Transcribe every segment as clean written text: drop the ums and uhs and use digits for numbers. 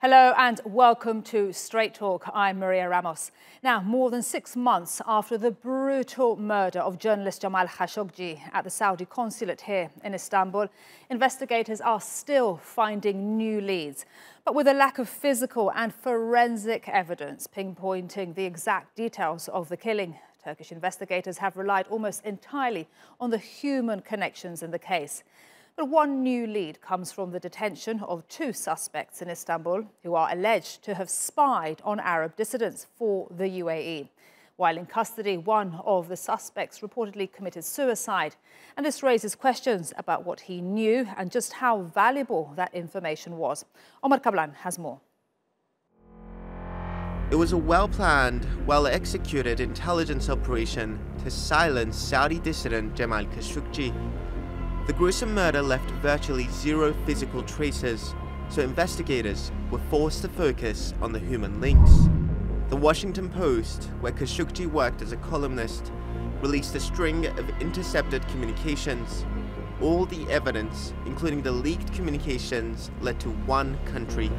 Hello and welcome to Straight Talk. I'm Maria Ramos. Now, more than 6 months after the brutal murder of journalist Jamal Khashoggi at the Saudi consulate here in Istanbul, investigators are still finding new leads. But with a lack of physical and forensic evidence pinpointing the exact details of the killing, Turkish investigators have relied almost entirely on the human connections in the case. But one new lead comes from the detention of 2 suspects in Istanbul who are alleged to have spied on Arab dissidents for the UAE. While in custody, one of the suspects reportedly committed suicide. And this raises questions about what he knew and just how valuable that information was. Omar Kablan has more. It was a well-planned, well-executed intelligence operation to silence Saudi dissident Jamal Khashoggi. The gruesome murder left virtually 0 physical traces, so investigators were forced to focus on the human links. The Washington Post, where Khashoggi worked as a columnist, released a string of intercepted communications. All the evidence, including the leaked communications, led to one country: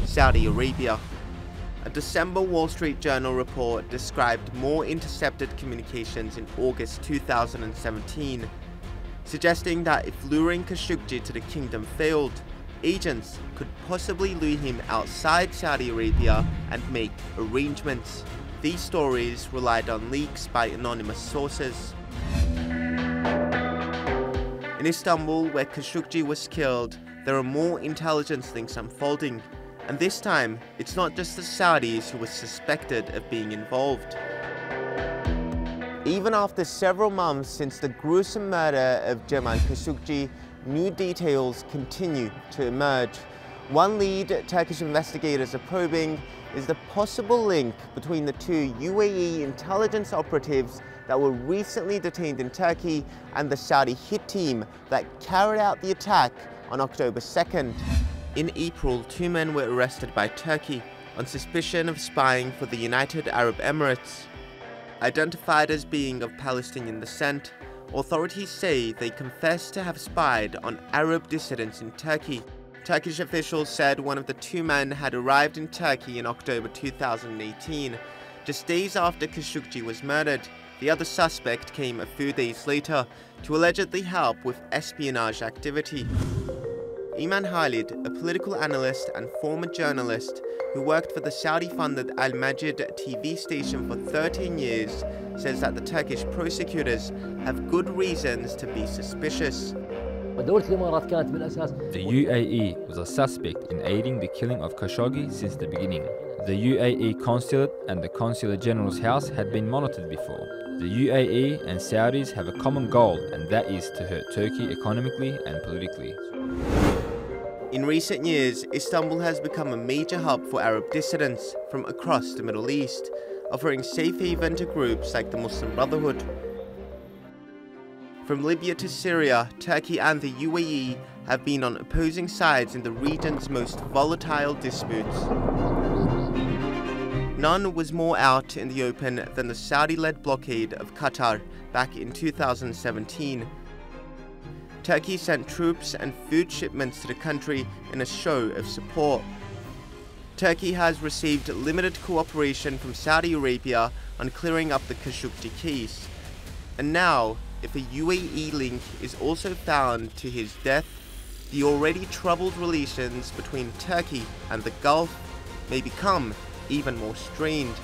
Saudi Arabia. A December Wall Street Journal report described more intercepted communications in August 2017, suggesting that if luring Khashoggi to the kingdom failed, agents could possibly lure him outside Saudi Arabia and make arrangements. These stories relied on leaks by anonymous sources. In Istanbul, where Khashoggi was killed, there are more intelligence links unfolding, and this time, it's not just the Saudis who were suspected of being involved. Even after several months since the gruesome murder of Jamal Khashoggi, new details continue to emerge. One lead Turkish investigators are probing is the possible link between the 2 UAE intelligence operatives that were recently detained in Turkey and the Saudi hit team that carried out the attack on October 2nd. In April, 2 men were arrested by Turkey on suspicion of spying for the United Arab Emirates. Identified as being of Palestinian descent, authorities say they confessed to have spied on Arab dissidents in Turkey. Turkish officials said one of the 2 men had arrived in Turkey in October 2018, just days after Khashoggi was murdered. The other suspect came a few days later to allegedly help with espionage activity. Iman Khalid, a political analyst and former journalist who worked for the Saudi-funded Al Majid TV station for 13 years, says that the Turkish prosecutors have good reasons to be suspicious. The UAE was a suspect in aiding the killing of Khashoggi since the beginning. The UAE consulate and the Consular General's house had been monitored before. The UAE and Saudis have a common goal, and that is to hurt Turkey economically and politically. In recent years, Istanbul has become a major hub for Arab dissidents from across the Middle East, offering safe haven to groups like the Muslim Brotherhood. From Libya to Syria, Turkey and the UAE have been on opposing sides in the region's most volatile disputes. None was more out in the open than the Saudi-led blockade of Qatar back in 2017. Turkey sent troops and food shipments to the country in a show of support. Turkey has received limited cooperation from Saudi Arabia on clearing up the Khashoggi case. And now, if a UAE link is also found to his death, the already troubled relations between Turkey and the Gulf may become even more strained.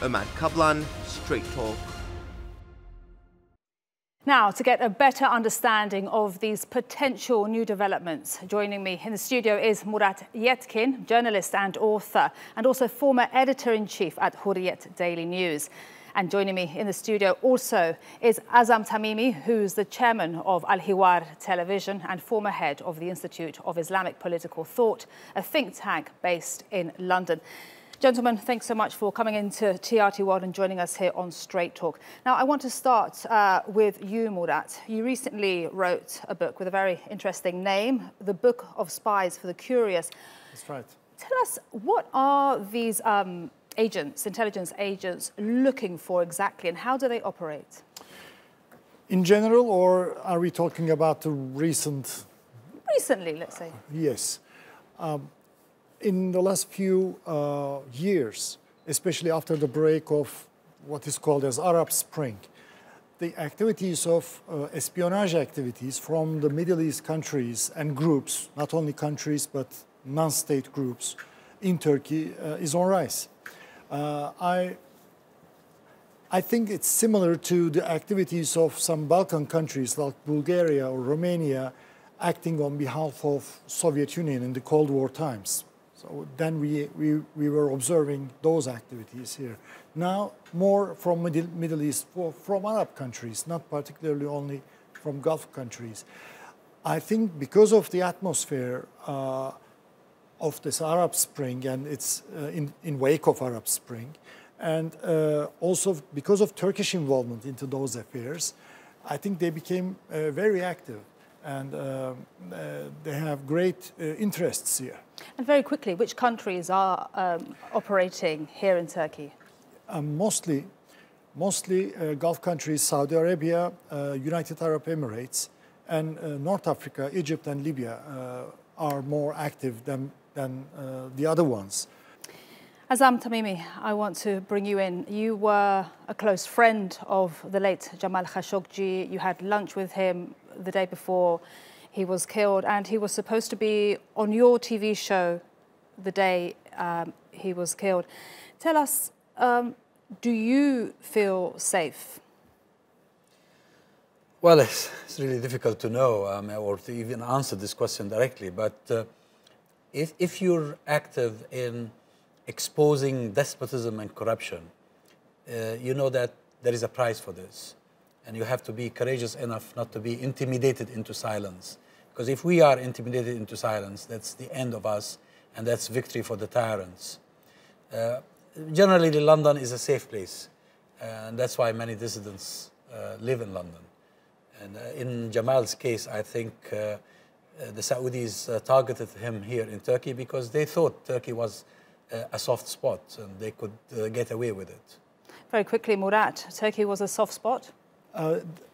Omar Kablan, Straight Talk. Now, to get a better understanding of these potential new developments, joining me in the studio is Murat Yetkin, journalist and author, and also former editor-in-chief at Hurriyet Daily News. And joining me in the studio also is Azam Tamimi, who's the chairman of Al-Hiwar Television and former head of the Institute of Islamic Political Thought, a think tank based in London. Gentlemen, thanks so much for coming into TRT World and joining us here on Straight Talk. Now, I want to start with you, Murat. You recently wrote a book with a very interesting name, The Book of Spies for the Curious. That's right. Tell us, what are these agents, intelligence agents, looking for exactly, and how do they operate? In general, or are we talking about the recent? Recently, let's say. Yes. in the last few years, especially after the break of what is called as Arab Spring, the activities of espionage activities from the Middle East countries and groups, not only countries but non-state groups in Turkey is on rise. I think it's similar to the activities of some Balkan countries like Bulgaria or Romania acting on behalf of Soviet Union in the Cold War times. So then we were observing those activities here. Now more from Middle East, from Arab countries, not particularly only from Gulf countries. I think because of the atmosphere of this Arab Spring and it's in wake of Arab Spring, and also because of Turkish involvement into those affairs, I think they became very active and they have great interests here. And very quickly, which countries are operating here in Turkey? Mostly Gulf countries, Saudi Arabia, United Arab Emirates, and North Africa, Egypt and Libya are more active than the other ones. Azam Tamimi, I want to bring you in. You were a close friend of the late Jamal Khashoggi. You had lunch with him the day before he was killed, and he was supposed to be on your TV show the day he was killed. Tell us, do you feel safe? Well, it's really difficult to know or to even answer this question directly, but if you're active in exposing despotism and corruption, you know that there is a price for this. And you have to be courageous enough not to be intimidated into silence. Because if we are intimidated into silence, that's the end of us, and that's victory for the tyrants. Generally, London is a safe place, and that's why many dissidents live in London. And in Jamal's case, I think the Saudis targeted him here in Turkey because they thought Turkey was a soft spot and they could get away with it. Very quickly, Murat, Turkey was a soft spot?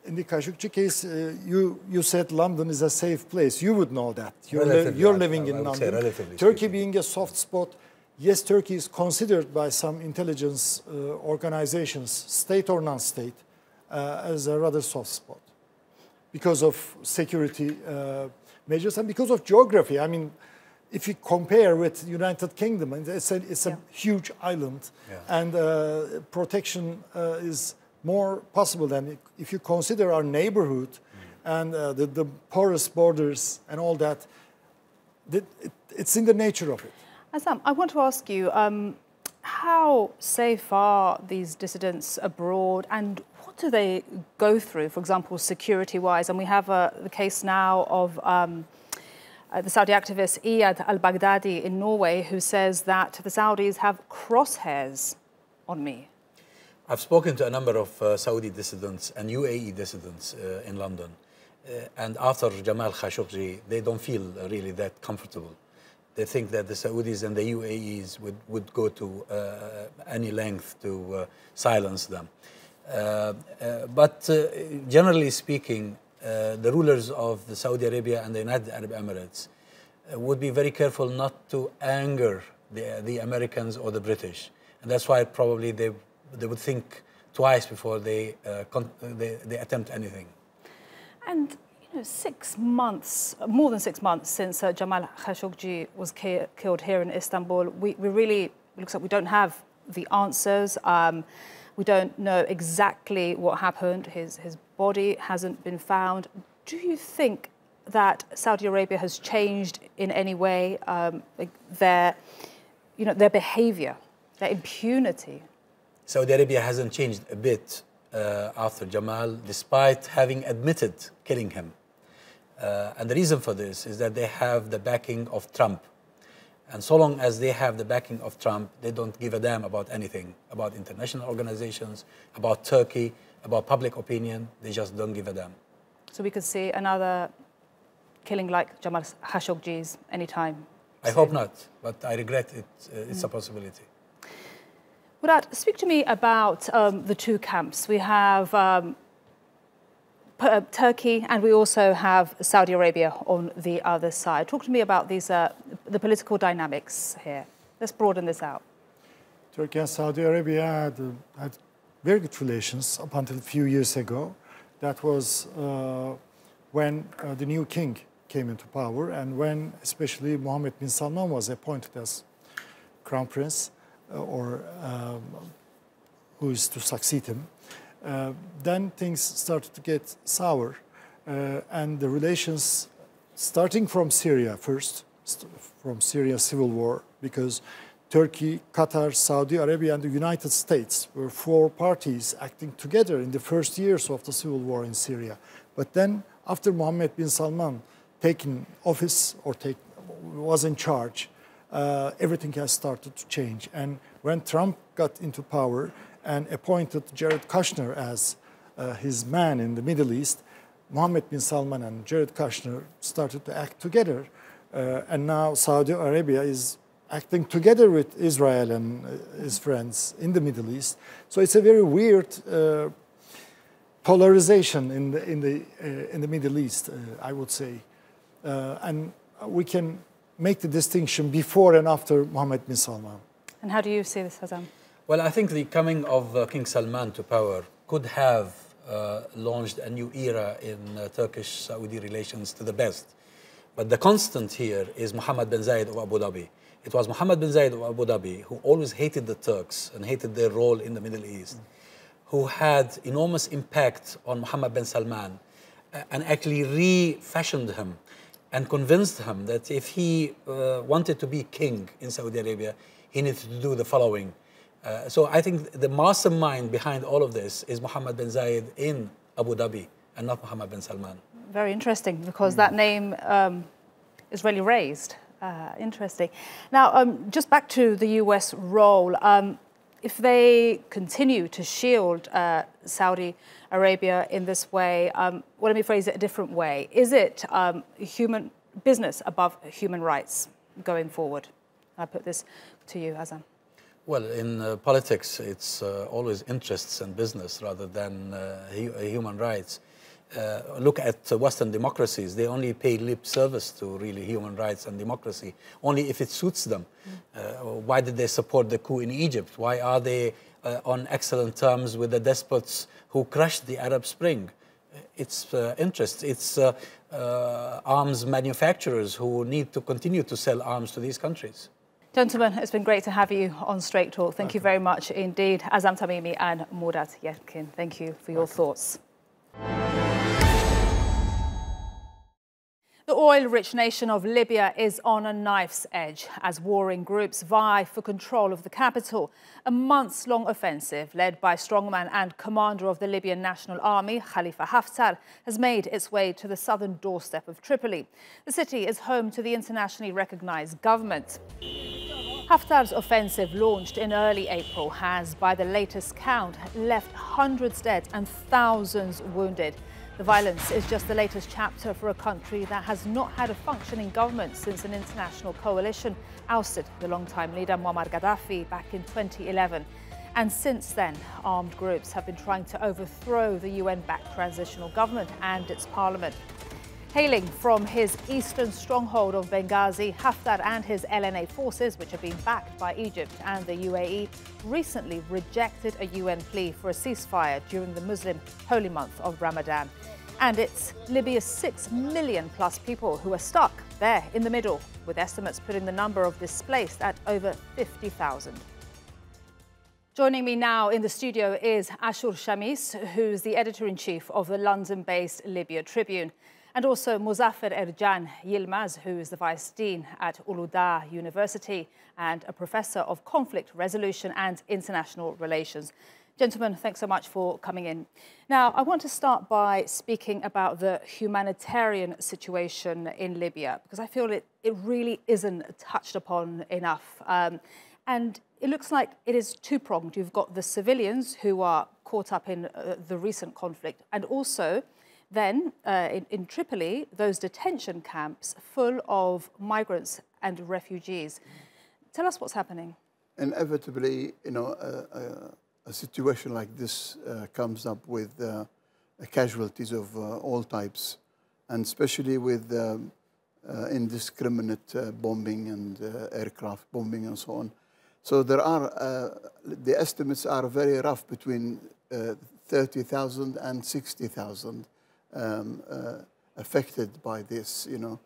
In the Khashoggi case, you said London is a safe place. You would know that. You're living in London. Turkey being a soft spot, yes, Turkey is considered by some intelligence organizations, state or non-state, as a rather soft spot because of security measures and because of geography. I mean, if you compare with United Kingdom, it's a huge island, and protection is more possible than if you consider our neighborhood and the porous borders and all that. It's in the nature of it. Azam, I want to ask you, how safe are these dissidents abroad, and what do they go through, for example, security-wise? And we have the case now of the Saudi activist Iyad al-Baghdadi in Norway, who says that the Saudis have crosshairs on me. I've spoken to a number of Saudi dissidents and UAE dissidents in London. And after Jamal Khashoggi, they don't feel really that comfortable. They think that the Saudis and the UAEs would go to any length to silence them. But generally speaking, the rulers of the Saudi Arabia and the United Arab Emirates would be very careful not to anger the Americans or the British. And that's why probably they would think twice before they attempt anything. And you know, 6 months, more than 6 months since Jamal Khashoggi was killed here in Istanbul, we really, it looks like we don't have the answers. We don't know exactly what happened. His body hasn't been found. Do you think that Saudi Arabia has changed in any way their behavior, their impunity? Saudi Arabia hasn't changed a bit after Jamal, despite having admitted killing him. And the reason for this is that they have the backing of Trump. And so long as they have the backing of Trump, they don't give a damn about anything, about international organizations, about Turkey, about public opinion. They just don't give a damn. So we could see another killing like Jamal Khashoggi's anytime I hope not, but I regret it. It's a possibility. Murat, speak to me about the two camps. We have Turkey and we also have Saudi Arabia on the other side. Talk to me about these the political dynamics here? Let's broaden this out. Turkey and Saudi Arabia had very good relations up until a few years ago. That was when the new king came into power, and when especially Mohammed bin Salman was appointed as crown prince, who is to succeed him. Then things started to get sour, and the relations, starting from Syria first, from Syria's civil war, because Turkey, Qatar, Saudi Arabia, and the United States were four parties acting together in the first years of the civil war in Syria. But then, after Mohammed bin Salman taken office or was in charge, everything has started to change. And when Trump got into power and appointed Jared Kushner as his man in the Middle East, Mohammed bin Salman and Jared Kushner started to act together. And now Saudi Arabia is acting together with Israel and his friends in the Middle East. So it's a very weird polarization in the Middle East, I would say. And we can make the distinction before and after Mohammed bin Salman. And how do you see this, Hazam? Well, I think the coming of King Salman to power could have launched a new era in Turkish-Saudi relations to the best. But the constant here is Mohammed bin Zayed of Abu Dhabi. It was Mohammed bin Zayed of Abu Dhabi who always hated the Turks and hated their role in the Middle East, who had enormous impact on Mohammed bin Salman and actually refashioned him and convinced him that if he wanted to be king in Saudi Arabia, he needed to do the following. So I think the mastermind behind all of this is Mohammed bin Zayed in Abu Dhabi and not Mohammed bin Salman. Very interesting, because that name is really raised. Interesting. Now, just back to the US role. If they continue to shield Saudi Arabia in this way, well, let me phrase it a different way. Is it human business above human rights going forward? I put this to you, Hazam. Well, in politics, it's always interests and business rather than human rights. Look at Western democracies. They only pay lip service to really human rights and democracy, only if it suits them. Why did they support the coup in Egypt? Why are they on excellent terms with the despots who crushed the Arab Spring? It's interests. It's arms manufacturers who need to continue to sell arms to these countries. Gentlemen, it's been great to have you on Straight Talk. Thank you very much indeed. Azam Tamimi and Murat Yetkin, thank you for your thoughts. The oil-rich nation of Libya is on a knife's edge as warring groups vie for control of the capital. A months-long offensive led by strongman and commander of the Libyan National Army, Khalifa Haftar, has made its way to the southern doorstep of Tripoli. The city is home to the internationally recognized government. Haftar's offensive, launched in early April, has, by the latest count, left hundreds dead and thousands wounded. The violence is just the latest chapter for a country that has not had a functioning government since an international coalition ousted the longtime leader Muammar Gaddafi back in 2011. And since then, armed groups have been trying to overthrow the UN-backed transitional government and its parliament. Hailing from his eastern stronghold of Benghazi, Haftar and his LNA forces, which have been backed by Egypt and the UAE, recently rejected a UN plea for a ceasefire during the Muslim holy month of Ramadan. And it's Libya's 6 million plus people who are stuck there in the middle, with estimates putting the number of displaced at over 50,000. Joining me now in the studio is Ashur Shamis, who's the editor-in-chief of the London-based Libya Tribune, and also Muzaffer Erjan Yilmaz, who is the Vice Dean at Uludağ University and a Professor of Conflict Resolution and International Relations. Gentlemen, thanks so much for coming in. Now, I want to start by speaking about the humanitarian situation in Libya, because I feel it really isn't touched upon enough. And it looks like it is two-pronged. You've got the civilians who are caught up in the recent conflict, and also then, in Tripoli, those detention camps full of migrants and refugees. Tell us what's happening. Inevitably, a situation like this comes up with casualties of all types, and especially with indiscriminate bombing and aircraft bombing and so on. So there are, the estimates are very rough, between 30,000 and 60,000 affected by this, you know.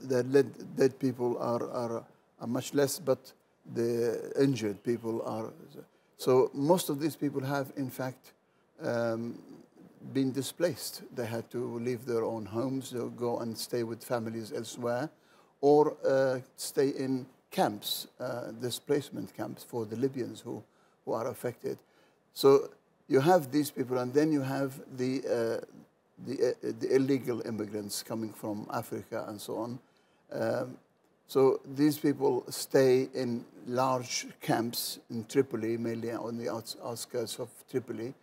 The dead people are much less, but the injured people are. So most of these people have, in fact, been displaced. They had to leave their own homes, go and stay with families elsewhere, or stay in camps, displacement camps for the Libyans who are affected. So you have these people, and then you have the illegal immigrants coming from Africa and so on. So these people stay in large camps in Tripoli, mainly on the outskirts of Tripoli.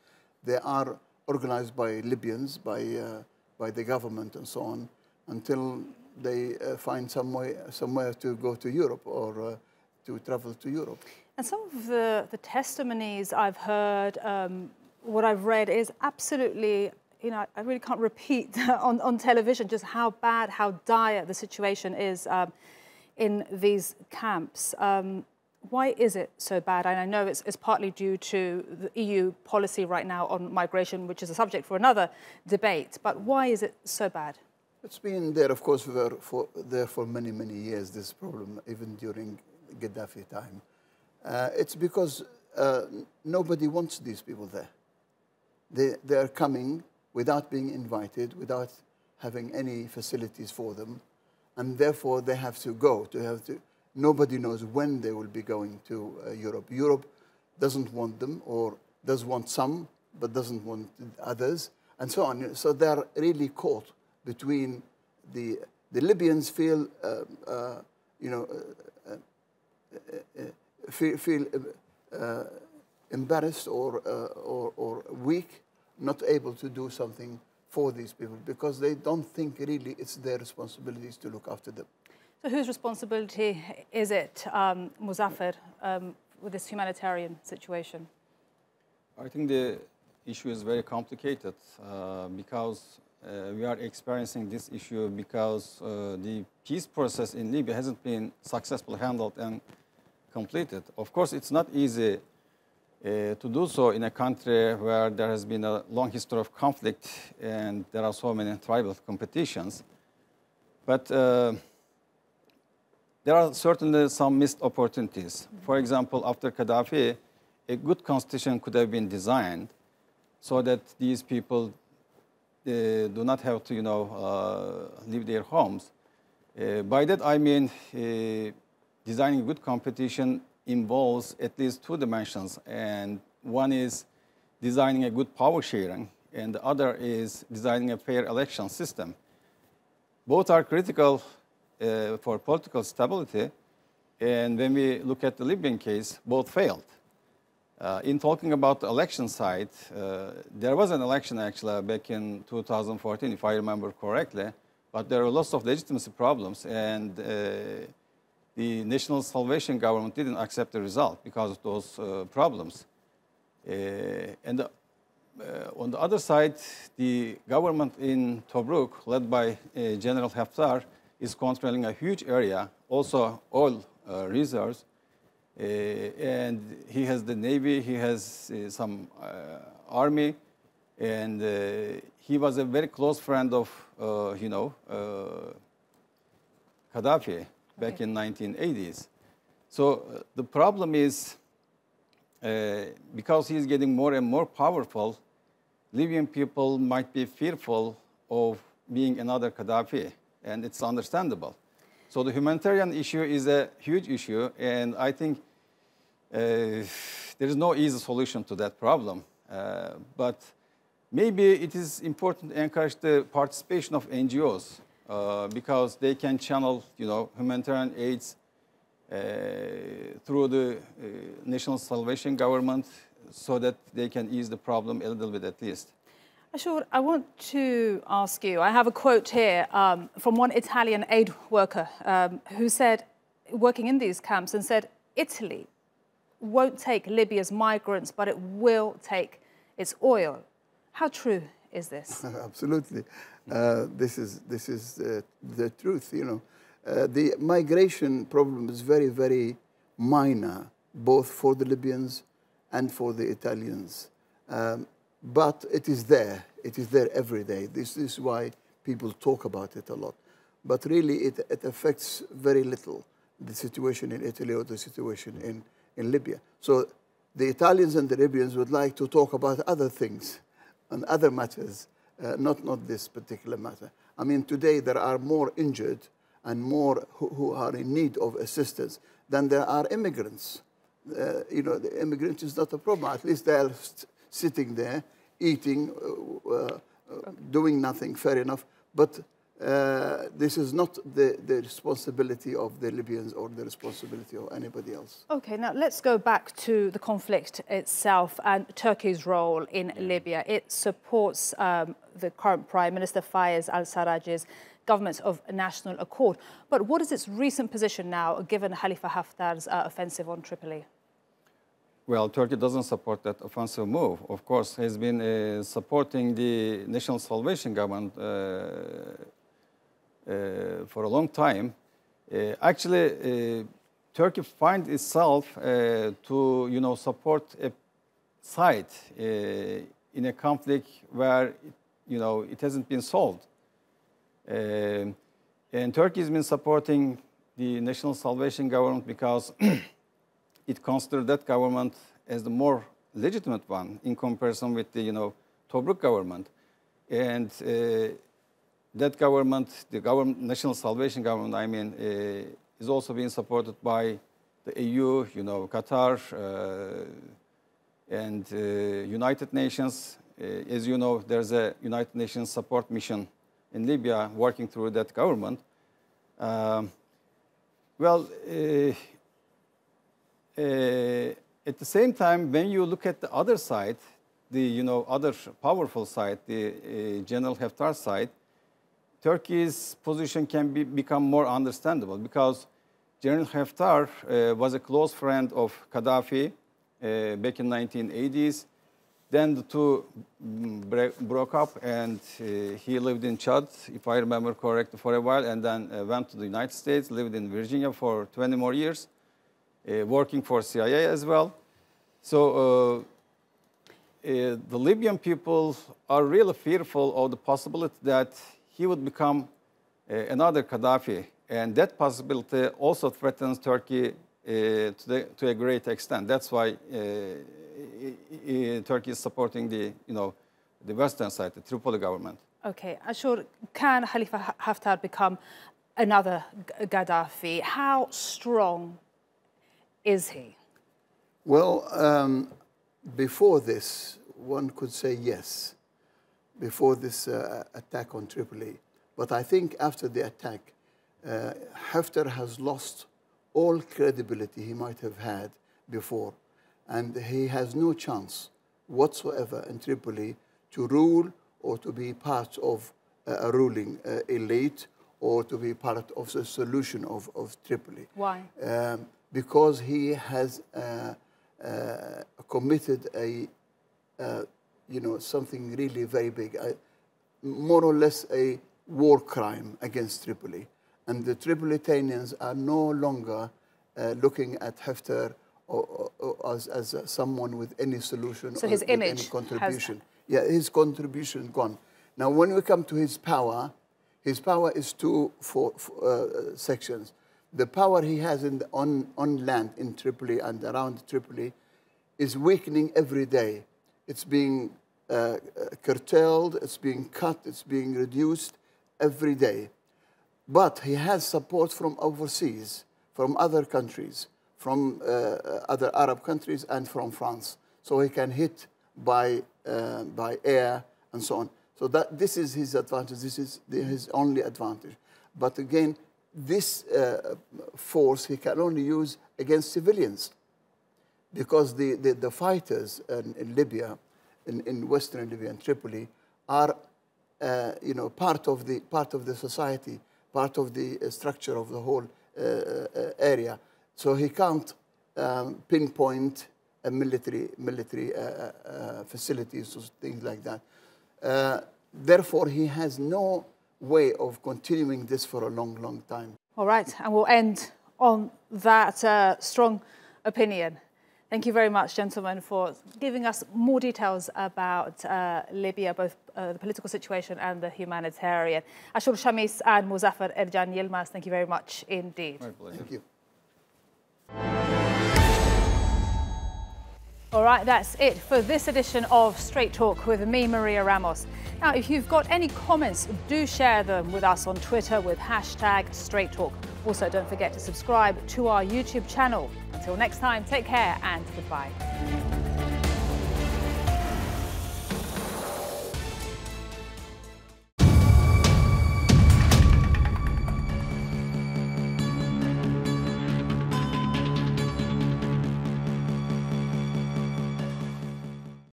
They are organized by Libyans, by the government and so on, until they find somewhere to go to Europe or to travel to Europe. And some of the testimonies I've heard, what I've read is absolutely, you know, I really can't repeat on television just how bad, how dire the situation is in these camps. Why is it so bad? And I know it's partly due to the EU policy right now on migration, which is a subject for another debate. But why is it so bad? It's been there, of course, for many, many years, this problem, even during Gaddafi time. It's because nobody wants these people there. They are coming without being invited, without having any facilities for them, and therefore they have to go. Nobody knows when they will be going to Europe. Europe doesn't want them, or does want some, but doesn't want others, and so on. So they are really caught between the Libyans feel, you know, feel embarrassed or weak, not able to do something for these people, because they don't think really it's their responsibilities to look after them. So whose responsibility is it, Muzaffar, with this humanitarian situation? I think the issue is very complicated because we are experiencing this issue because the peace process in Libya hasn't been successfully handled and completed. Of course, it's not easy to do so in a country where there has been a long history of conflict and there are so many tribal competitions. But there are certainly some missed opportunities. For example, after Gaddafi, a good constitution could have been designed so that these people do not have to, you know, leave their homes. By that I mean designing a good competition involves at least two dimensions, and one is designing a good power sharing, and the other is designing a fair election system. Both are critical for political stability, and when we look at the Libyan case, both failed. In talking about the election side, there was an election actually back in 2014, if I remember correctly, but there were lots of legitimacy problems, and the National Salvation Government didn't accept the result because of those problems. And on the other side, the government in Tobruk, led by General Haftar, is controlling a huge area, also oil reserves. And he has the navy, he has some army, and he was a very close friend of, you know, Gaddafi back in 1980s. So the problem is, because he's getting more and more powerful, Libyan people might be fearful of being another Gaddafi, and it's understandable. So the humanitarian issue is a huge issue, and I think there is no easy solution to that problem. But maybe it is important to encourage the participation of NGOs because they can channel, you know, humanitarian aids through the National Salvation Government so that they can ease the problem a little bit at least. Ashur, I want to ask you, I have a quote here from one Italian aid worker who said, working in these camps, and said, Italy won't take Libya's migrants, but it will take its oil. How true is this? Absolutely. This is the truth, you know. The migration problem is very, very minor, both for the Libyans and for the Italians. But it is there. It is there every day. This is why people talk about it a lot. But really, it affects very little the situation in Italy or the situation in Libya. So the Italians and the Libyans would like to talk about other things and other matters, not this particular matter. I mean, today there are more injured and more who are in need of assistance than there are immigrants. You know, the immigrant is not a problem. At least they are sitting there, eating, doing nothing, fair enough. But this is not the responsibility of the Libyans or the responsibility of anybody else. Okay, now let's go back to the conflict itself and Turkey's role in Libya. It supports the current Prime Minister Fayez al-Sarraj's government of national accord. But what is its recent position now, given Khalifa Haftar's offensive on Tripoli? Well, Turkey doesn't support that offensive move. Of course, has been supporting the National Salvation Government for a long time. Actually, Turkey finds itself to, you know, support a side in a conflict where, you know, it hasn't been solved. And Turkey has been supporting the National Salvation Government because it considers that government as the more legitimate one in comparison with the, you know, Tobruk government. And that government, the National Salvation Government, I mean, is also being supported by the EU, you know, Qatar, and United Nations. As you know, there's a United Nations support mission in Libya working through that government. Well, at the same time, when you look at the other side, the, you know, other powerful side, the General Haftar side, Turkey's position can become more understandable because General Haftar was a close friend of Gaddafi back in 1980s. Then the two broke up, and he lived in Chad, if I remember correctly, for a while, and then went to the United States, lived in Virginia for 20 more years, working for CIA as well. So the Libyan people are really fearful of the possibility that he would become another Gaddafi, and that possibility also threatens Turkey to a great extent. That's why Turkey is supporting the, you know, the western side, the Tripoli government. Okay, Ashur, can Khalifa Haftar become another Gaddafi? How strong is he? Well, before this, one could say yes, before this attack on Tripoli. But I think after the attack, Haftar has lost all credibility he might have had before. And he has no chance whatsoever in Tripoli to rule or to be part of a ruling elite or to be part of the solution of Tripoli. Why? Because he has committed you know, something really very big, more or less a war crime against Tripoli. And the Tripolitanians are no longer looking at Haftar as someone with any solution so or his image any contribution. Yeah, his contribution gone. Now, when we come to his power is two sections. The power he has on land in Tripoli and around Tripoli is weakening every day. It's being curtailed, it's being cut, it's being reduced every day. But he has support from overseas, from other countries, from other Arab countries and from France. So he can hit by air and so on. So this is his advantage. This is his only advantage. But again, this force he can only use against civilians, because the fighters in Libya, in Western Libya and Tripoli, are you know, part of the society, part of the structure of the whole area. So he can't pinpoint a military facilities or things like that. Therefore, he has no way of continuing this for a long, long time. All right, and we'll end on that strong opinion. Thank you very much, gentlemen, for giving us more details about Libya, both the political situation and the humanitarian. Ashur Shamis and Muzaffar Erjan Yilmaz, thank you very much indeed. My pleasure. Thank you. All right, that's it for this edition of Straight Talk with me, Maria Ramos. Now, if you've got any comments, do share them with us on Twitter with #StraightTalk. Also, don't forget to subscribe to our YouTube channel. Until next time, take care and goodbye.